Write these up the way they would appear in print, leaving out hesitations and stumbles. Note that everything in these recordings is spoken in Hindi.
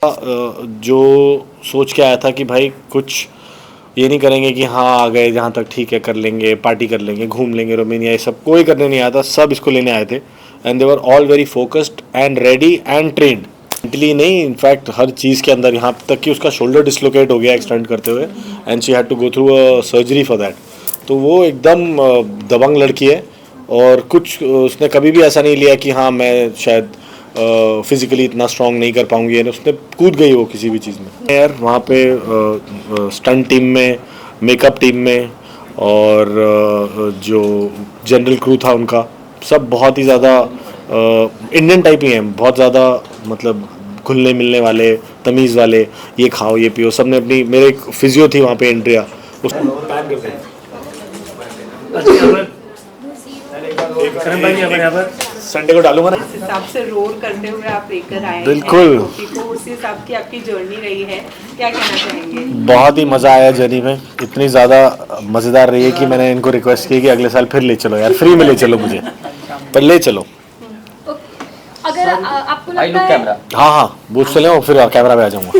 जो सोच के आया था कि भाई कुछ ये नहीं करेंगे कि हाँ आ गए जहाँ तक ठीक है कर लेंगे, पार्टी कर लेंगे, घूम लेंगे रोमेनिया, ये सब कोई करने नहीं आया था, सब इसको लेने आए थे। And they were all very focused and ready and trend, mentally नहीं इनफैक्ट हर चीज़ के अंदर, यहाँ तक कि उसका शोल्डर डिसलोकेट हो गया एक्सटेंड करते हुए and she had to go through a surgery for that. तो वो एकदम दबंग लड़की है और कुछ उसने कभी भी ऐसा नहीं लिया कि हाँ मैं शायद फिज़िकली इतना स्ट्रांग नहीं कर पाऊंगी, यानी उसने कूद गई वो किसी भी चीज़ में। यार वहाँ पे स्टंट टीम में, मेकअप टीम में और जो जनरल क्रू था उनका, सब बहुत ही ज़्यादा इंडियन टाइप ही हैं, बहुत ज़्यादा मतलब घुलने मिलने वाले, तमीज़ वाले, ये खाओ ये पियो। सब ने अपनी, मेरे एक फिजियो थी वहाँ पे एंड्रिया, उस संडे को डालूंगा ना। इस हिसाब से रोल करते हुए आप लेकर आए हैं बिल्कुल। तो उस हिसाब की आपकी जर्नी रही है, क्या कहना चाहेंगे? बहुत ही मज़ा आया जर्नी में, इतनी ज़्यादा मज़ेदार रही है कि मैंने इनको रिक्वेस्ट की कि अगले साल फिर ले चलो यार, फ्री में ले चलो मुझे, पर ले चलो। अगर आपको लगता है हाँ बूझ चले और फिर कैमरा पे आ जाऊँगा।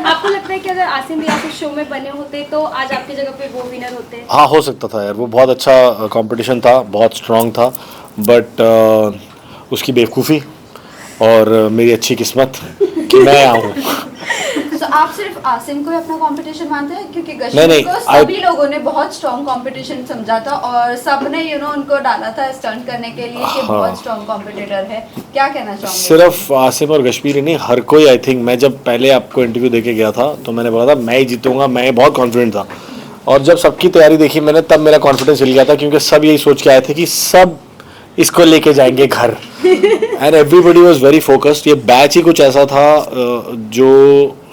आपको लगता है कि अगर आसिम रियाज इस शो में बने होते तो आज आपकी जगह पे वो विनर होते? हाँ हो सकता था यार, वो बहुत अच्छा कंपटीशन था, बहुत स्ट्रांग था, बट उसकी बेवकूफ़ी और मेरी अच्छी किस्मत कि मैं आऊँ। तो आप सिर्फ आसिम को ही अपना कंपटीशन मानते हैं? क्योंकि नहीं, गश्मीर को सभी लोगों ने बहुत स्ट्रॉन्ग कंपटीशन समझा था और सबने उनको डाला था स्टंट करने के लिए कि बहुत स्ट्रॉन्ग कॉम्पिटिटर है, क्या कहना चाहोगे? सिर्फ आसिम और कश्मीर ही नहीं, हर कोई आई थिंक, मैं जब पहले आपको इंटरव्यू देके गया था तो मैंने बोला था मैं ही जीतूंगा, मैं बहुत कॉन्फिडेंट था, और जब सबकी तैयारी देखी मैंने तब मेरा कॉन्फिडेंस हिल गया था, क्योंकि सब यही सोच के आए थे कि सब इसको लेके जाएंगे घर and everybody was very focused. ये बैच ही कुछ ऐसा था जो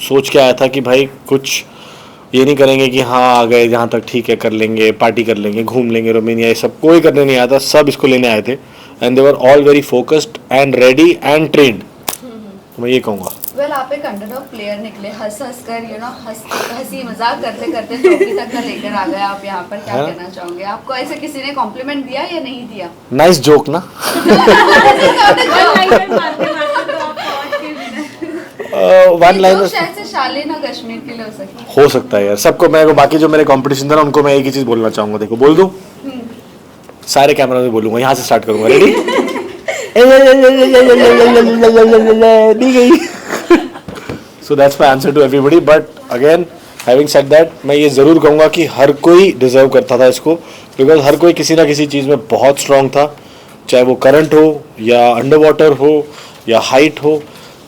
सोच के आया था कि भाई कुछ ये नहीं करेंगे कि हाँ आ गए जहाँ तक ठीक है कर लेंगे, पार्टी कर लेंगे, घूम लेंगे रोमेनिया, ये सब कोई करने नहीं आया था, सब इसको लेने आए थे। And they were all very focused and ready and trend, मैं ये कहूँगा। वेल आप एक अंडरडॉग प्लेयर निकले, हंस कर हंसी मजाक करते करते ट्रॉफी तक का लेकर आ गए आप यहाँ पर, क्या कहना चाहोगे? आपको ऐसे किसी ने कॉम्प्लीमेंट दिया या नहीं दिया? नाइस जोक ना। वन लाइन शायद से शालीन और कश्मीर के लिए हो सकता हो सकता है यार, सबको मैं बाकी जो मेरे कंपटीशन था ना उनको मैं एक ही चीज़ बोलना चाहूँगा, देखो बोल दूँ, सारे कैमरा में बोलूँगा, यहाँ से स्टार्ट करूँगा, रेडी? दी गई। So that's my answer to everybody, but again having said that, मैं ये ज़रूर कहूँगा कि हर कोई डिजर्व करता था इसको, बिकॉज हर कोई किसी ना किसी चीज़ में बहुत स्ट्रांग था, चाहे वो करंट हो या अंडर वाटर हो या हाइट हो।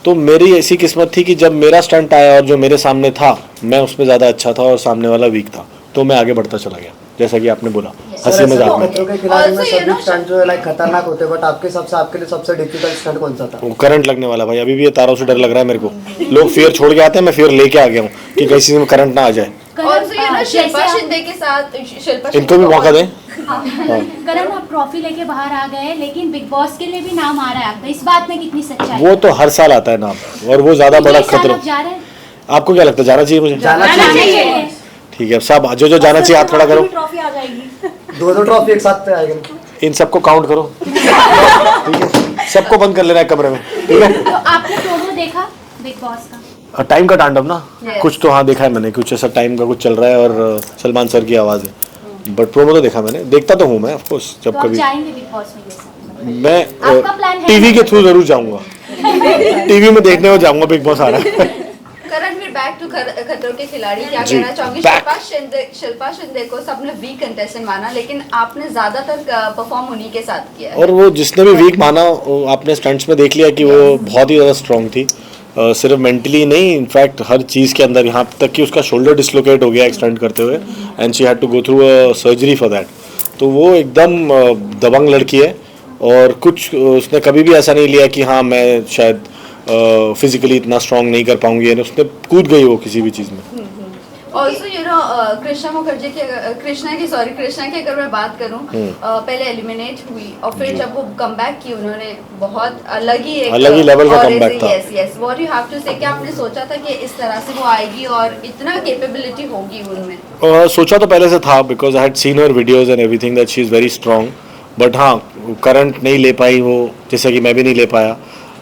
तो मेरी ऐसी किस्मत थी कि जब मेरा स्टंट आया और जो मेरे सामने था मैं उसमें ज़्यादा अच्छा था और सामने वाला वीक था, तो मैं आगे बढ़ता चला गया, जैसा कि आपने बोला हंसी मजाक में। खतरों के खिलाड़ी में सभी स्टंट जो है लाइक खतरनाक होते हैं, बट आपके लिए सबसे डिफिकल्ट स्टंट कौन सा था? वो करंट लगने वाला भाई, अभी भी ये तारों से डर लग रहा है मेरे को। लोग फेयर छोड़ के आते हैं, मैं फेयर लेके आ गया हूँ कि किसी में करंट ना आ जाए। शिल्पा शिंदे के साथ, इनको भी मौका दें। करण आप ट्रॉफी लेके बाहर आ गए, लेकिन बिग बॉस के लिए भी नाम आ रहा है आपका, इस बात में कितनी सच्चाई? वो तो हर साल आता है नाम, और वो ज्यादा बड़ा खतरा। आपको क्या लगता है, जाना चाहिए मुझे? जाना चाहिए। ठीक है, सब जो जाना चाहिए हाथ खड़ा करो। ट्रॉफी आ जाएगी, दो ट्रॉफी एक साथ आएगी। इन सबको काउंट करो, ठीक है, सबको बंद कर लेना है कमरे में, ठीक है? तो आपने प्रोमो देखा बिग बॉस का? टाइम का तांडव ना, कुछ तो हाँ देखा है मैंने, कुछ ऐसा टाइम का कुछ चल रहा है और सलमान सर की आवाज़ है, बट प्रोमो तो देखा मैंने, देखता तो हूँ मैं ऑफ कोर्स, जब तो कभी जाएंगे बिग बॉस में? आपका मैं है? टीवी के थ्रू जरूर जाऊंगा, टीवी में देखने को जाऊंगा बिग बॉस आ रहा है। करण फिर बैक टू खतरों के खिलाड़ी, क्या जी, कहना चाहोगे? शिल्पा शिंदे को सबने वीक कंटेस्टेंट माना, लेकिन आपने ज्यादातर परफॉर्म उन्हीं के साथ किया है। और वो जिसने भी वीक माना, आपने स्टंट्स में देख लिया कि वो बहुत ही ज़्यादा स्ट्रांग थी, सिर्फ मेंटली नहीं इनफैक्ट हर चीज़ के अंदर, यहाँ तक कि उसका शोल्डर डिसलोकेट हो गया एक्सटेंड करते हुए and she had to go through a surgery for that. तो वो एकदम दबंग लड़की है और कुछ उसने कभी भी ऐसा नहीं लिया कि हाँ मैं शायद फिजिकली इतना स्ट्रांग नहीं कर पाऊंगी, यानी उसने कूद गई वो किसी भी चीज़ में। ऑल्सो कृष्णा मुखर्जी की कृष्णा की अगर मैं बात करूं, पहले एलिमिनेट हुई और फिर जब वो कमबैक की, उन्होंने बहुत अलग ही लेवल का कमबैक था। Yes what you have to say, क्या आपने सोचा था कि इस तरह से वो आएगी और इतना कैपेबिलिटी होगी उनमें? सोचा तो पहले से था, because I had seen her videos and everything that she is very strong, but हाँ करंट नहीं ले पाई वो, जैसे कि मैं भी नहीं ले पाया।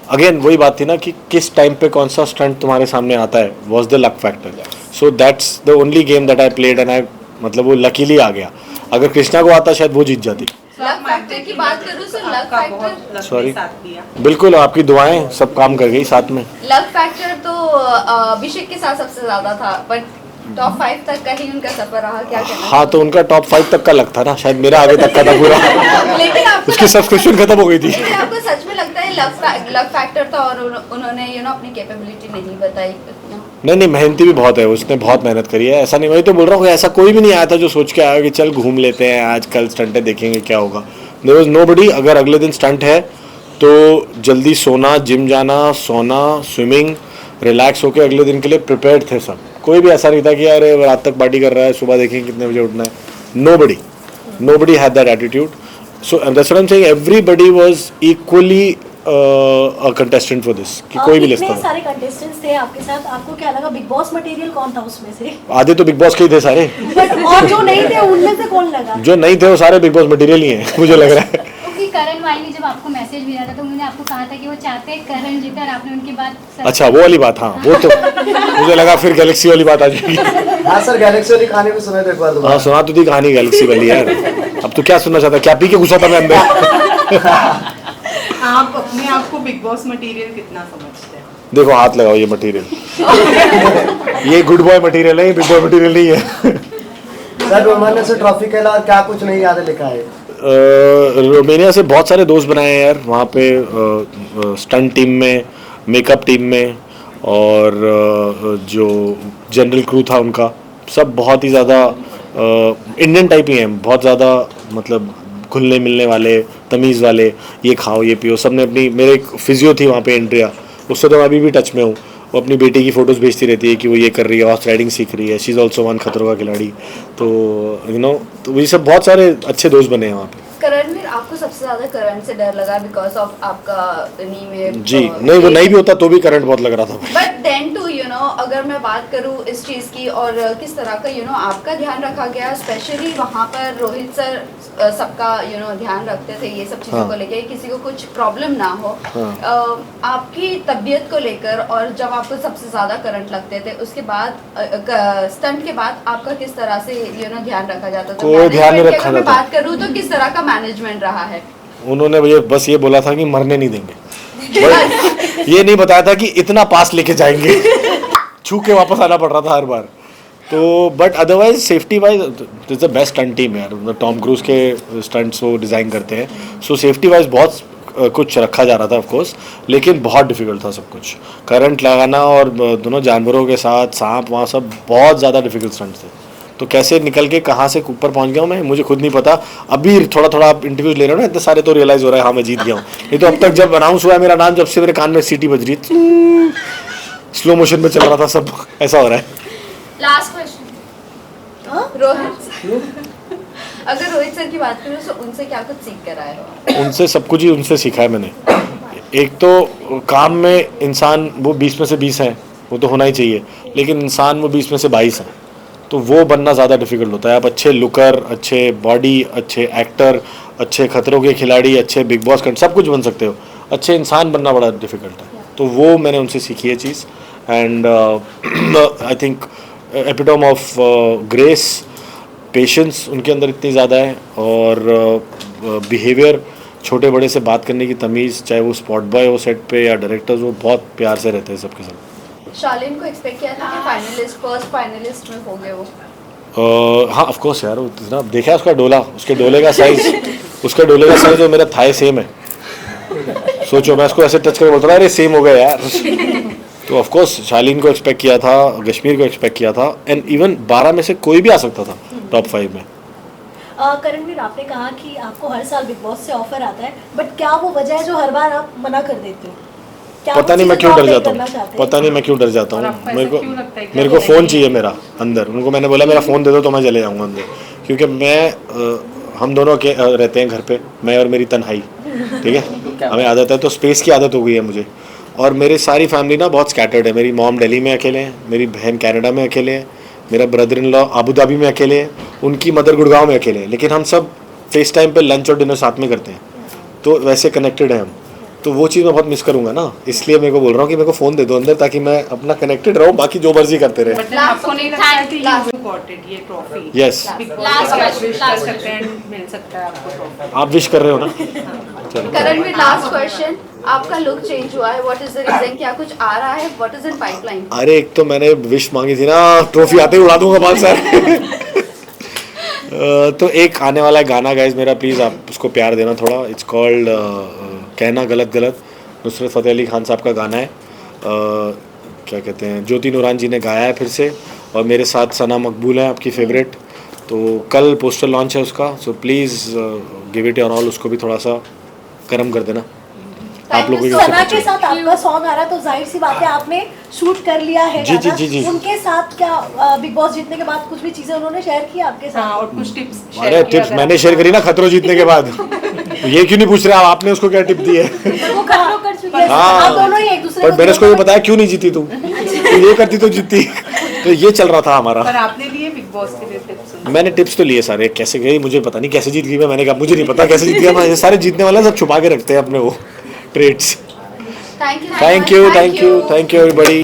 अगेन वही बात थी ना कि किस टाइम पे कौन सा स्टंट तुम्हारे सामने आता है, was the luck factor. So that's the only game that I played and I मतलब वो लकीली आ गया. अगर कृष्णा को आता शायद वो जीत जाती. लक फैक्टर की बात करूँ तो लक आपका फैक्टर बहुत लक Sorry. ने साथ दिया. बिल्कुल आपकी दुआएं सब काम कर गई साथ में. लक फैक्टर तो अभिषेक के साथ सबसे ज्यादा था, बट टॉप 5 तक का ही उनका सफर रहा. क्या कहना हाँ तो उनका टॉप 5 तक का लक था ना, शायद मेरा आगे तक का था पूरा. लेकिन आपको उसकी सब्सक्रिप्शन खत्म हो गई थी. लेकिन आपको सच में लगता है लक फैक्टर था और उन्होंने अपनी कैपेबिलिटी नहीं बताई. नहीं मेहनती भी बहुत है, उसने बहुत मेहनत करी है. ऐसा नहीं, वही तो बोल रहा हूँ, ऐसा कोई भी नहीं आया था जो सोच के आया कि चल घूम लेते हैं आज कल स्टंटें देखेंगे क्या होगा. There was nobody. अगर अगले दिन स्टंट है तो जल्दी सोना, जिम जाना, सोना, स्विमिंग, रिलैक्स होकर अगले दिन के लिए प्रिपेयर्ड थे सब. कोई भी ऐसा नहीं था कि यार रात तक पार्टी कर रहा है, सुबह देखेंगे कितने बजे उठना है. Nobody had that attitude. So that's what I am saying, everybody was equally a contestant for this. कि कोई भी लिस्ट इतने था. सारे कंटेस्टेंट्स थे आपके साथ, आपको क्या लगा बिग बॉस मटेरियल कौन था उसमें से? आधे तो बिग बॉस के ही थे सारे. बट और जो नहीं थे उनमें से कौन लगा? जो नहीं थे वो सारे बिग बॉस मटेरियल ही हैं मुझे लग रहा है. क्योंकि करण भाई ने जब आपको मैसेज भेजा था तो उन्होंने आपको कहा था कि वो चाहते हैं करण जीते, और आपने उनकी बात अच्छा वो वाली बात. हाँ वो तो मुझे लगा फिर गैलेक्सी वाली बात आ जाएगी. हाँ सर, गैलेक्सी वाली कहानी भी सुनाए तो एक बार दोबारा. हाँ सुना तो थी कहानी गैलेक्सी वाली यार. अब तो क्या सुनना चाहता, क्या पी के घुसा था मैं अंदर. आप अपने आप को बिग बॉस मटेरियल कितना समझते हैं? देखो हाथ लगाओ, ये मटेरियल ये गुड बॉय मटेरियल है, ये बिग बॉय मटेरियल नहीं है. सर रोमानिया से ट्रॉफी के अलावा क्या कुछ नहीं याद लिखा है? रोमेनिया से बहुत सारे दोस्त बनाए हैं यार वहाँ पे, स्टंट टीम में, मेकअप टीम में, और जो जनरल क्रू था उनका, सब बहुत ही ज़्यादा इंडियन टाइप ही हैं. बहुत ज़्यादा मतलब घुलने मिलने वाले, तमीज़ वाले, ये खाओ ये पियो. सब ने अपनी, मेरे एक फिजियो थी वहाँ पे एंड्रिया, उससे तो मैं अभी भी टच में हूँ. वो अपनी बेटी की फ़ोटोज़ भेजती रहती है कि वो ये कर रही है, हॉर्स राइडिंग सीख रही है. शी इज़ ऑल्सो वन खतरों का खिलाड़ी. तो तो वही सब बहुत सारे अच्छे दोस्त बने हैं वहाँ पे. करण, आपको सबसे ज्यादा करंट से डर लगा बिकॉज ऑफ आपका नी में जी नहीं, वो नहीं भी होता तो भी करंट बहुत लग रहा था. बट देन टू अगर मैं बात करूँ इस चीज़ की और किस तरह का आपका ध्यान रखा गया, स्पेशली वहाँ पर रोहित सर सबका ध्यान रखते थे ये सब चीज़ों हाँ. को लेकर, किसी को कुछ प्रॉब्लम ना हो. हाँ. आपकी तबीयत को लेकर, और जब आपको सबसे ज़्यादा करंट लगते थे उसके बाद स्टंट के बाद आपका किस तरह से ध्यान रखा जाता था? कोई ध्यान नहीं रखा अगर मैं जाता. बात करूँ तो किस तरह का मैनेजमेंट रहा है? उन्होंने बस ये बोला था कि मरने नहीं देंगे. ये नहीं बताया था कि इतना पास लेके जाएंगे. छू के वापस आना पड़ रहा था हर बार. तो but otherwise safety wise is the best stunt team यार. टॉम क्रूज के स्टंट्स वो डिज़ाइन करते हैं. सो सेफ्टी वाइज बहुत कुछ रखा जा रहा था ऑफकोर्स, लेकिन बहुत डिफिकल्ट था सब कुछ. करंट लगाना और दोनों जानवरों के साथ सांप, वहाँ सब बहुत ज़्यादा डिफिकल्ट स्टंट्स थे. तो कैसे निकल के कहाँ से ऊपर पहुँच गया हूँ मैं, मुझे खुद नहीं पता. अभी थोड़ा थोड़ा आप इंटरव्यूज ले रहे हो ना इतने सारे, तो रियलाइज़ हो रहा है हाँ मैं जीत गया हूँ. नहीं तो अब तक जब अनाउंस हुआ है मेरा नाम, जब से मेरे कान में सीटी बज रही, स्लो मोशन में चल रहा था सब. ऐसा हो रहा है. लास्ट क्वेश्चन रोहित, अगर रोहित सर की बात करूँ तो उनसे क्या कुछ सीख कर आए हो? उनसे सब कुछ ही उनसे सीखा है मैंने. एक तो काम में इंसान वो 20 में से 20 है, वो तो होना ही चाहिए, लेकिन इंसान वो 20 में से 22 है. तो वो बनना ज़्यादा डिफिकल्ट होता है. आप अच्छे लुकर, अच्छे बॉडी, अच्छे एक्टर, अच्छे खतरों के खिलाड़ी, अच्छे बिग बॉस सब कुछ बन सकते हो. अच्छे इंसान बनना बड़ा डिफिकल्ट है. तो वो मैंने उनसे सीखी है चीज़. And I think epitome of grace, patience उनके अंदर इतनी ज़्यादा है, और बिहेवियर, छोटे बड़े से बात करने की तमीज़, चाहे वो स्पॉट बॉय हो सेट पे या डायरेक्टर्स, वो बहुत प्यार से रहते हैं सबके साथ. शालीन को एक्सपेक्ट किया था कि फर्स्ट फाइनलिस्ट में हो गए वो? हाँ ऑफ कोर्स यार. वो देखा उसका डोला, उसके डोले का साइज और मेरा थाई सेम है. सोचो मैं उसको ऐसे टच करके बोलता था अरे सेम हो गया यार. तो ऑफ कोर्स शालीन को एक्सपेक्ट किया था, कश्मीर को एक्सपेक्ट किया था, एंड इवन 12 में से कोई भी आ सकता था टॉप 5 में. करणवीर, आपने कहा कि आपको हर साल बिग बॉस से ऑफर आता है, बट क्या वो वजह है जो हर बार आप मना कर देते हो? पता नहीं मैं क्यों डर जाता हूँ. मेरे को फ़ोन चाहिए मेरा अंदर. उनको मैंने बोला मेरा फ़ोन दे दो तो मैं चले जाऊँगा अंदर, क्योंकि मैं हम दोनों के रहते हैं घर पे, मैं और मेरी तन्हाई. ठीक है, हमें आदत है, तो स्पेस की आदत हो गई है मुझे. और मेरी सारी फैमिली ना बहुत स्कैटर्ड है. मेरी मॉम दिल्ली में अकेले हैं, मेरी बहन कनाडा में अकेले हैं, मेरा brother in law Abu Dhabi में अकेले हैं, उनकी मदर गुड़गांव में अकेले हैं. लेकिन हम सब फेस टाइम पे लंच और डिनर साथ में करते हैं, तो वैसे कनेक्टेड हैं हम. तो वो चीज़ मैं बहुत मिस करूंगा ना, इसलिए मेरे को बोल रहा हूँ कि मेरे को फ़ोन दे दो अंदर, ताकि मैं अपना कनेक्टेड रहूँ, बाकी जो मर्जी करते रहे। बट आपको नहीं लगता है कि यू गॉट इट, ये trophy Yes. Big Last boss question, कर सकते हैं, मिल सकता है आपको ट्रॉफी। आप विश कर रहे हो ना? चलो। करण में लास्ट क्वेश्चन, आपका लुक चेंज हुआ है, व्हाट इज द रीजन? क्या कुछ आ रहा है? What is in pipeline? अरे एक तो मैंने विश मांगी थी ना, ट्रॉफी आते ही उड़ा दूंगा बाल सारे। तो एक आने वाला है गाना गाइज मेरा, प्लीज़ आप उसको प्यार देना थोड़ा। इट्स कॉल्ड कहना गलत गलत, नुसरत फ़तेह अली खान साहब का गाना है। क्या कहते हैं, ज्योति नूरान जी ने गाया है फिर से, और मेरे साथ सना मकबूल है आपकी फेवरेट। तो कल पोस्टर लॉन्च है उसका, so please give it your all, उसको भी थोड़ा सा गर्म कर देना आप लोगों की सना तरफ के से। साथ आपका सॉन्ग आ रहा है तो जाहिर सी बात है आपने शूट कर लिया है जी, गाना। जी, जी, जी। उनके साथ क्या बिग बॉस जीतने के बाद कुछ भी चीजें उन्होंने शेयर की आपके हाँ, साथ? और कुछ टिप्स अरे टिप्स मैंने शेयर करी ना खतरों जीतने के बाद। ये क्यों नहीं पूछ रहे आप, आपने उसको क्या टिप दी है? वो खतरों कर चुके हैं। हाँ। आप दोनों ही एक दूसरे पर को मैंने उसको ये बताया क्यों नहीं जीती तू, तो ये करती तो जीतती। तो ये चल रहा था हमारा। पर आपने लिए बिग बॉस के लिए टिप्स? मैंने टिप्स तो लिए सारे, कैसे गई मुझे पता नहीं, कैसे जीत गई मैं, मैंने कहा मुझे नहीं पता कैसे जीत गया मैं, ये सारे जीतने वाले सब छुपा के रखते हैं अपने वो trades. Thank you thank you everybody.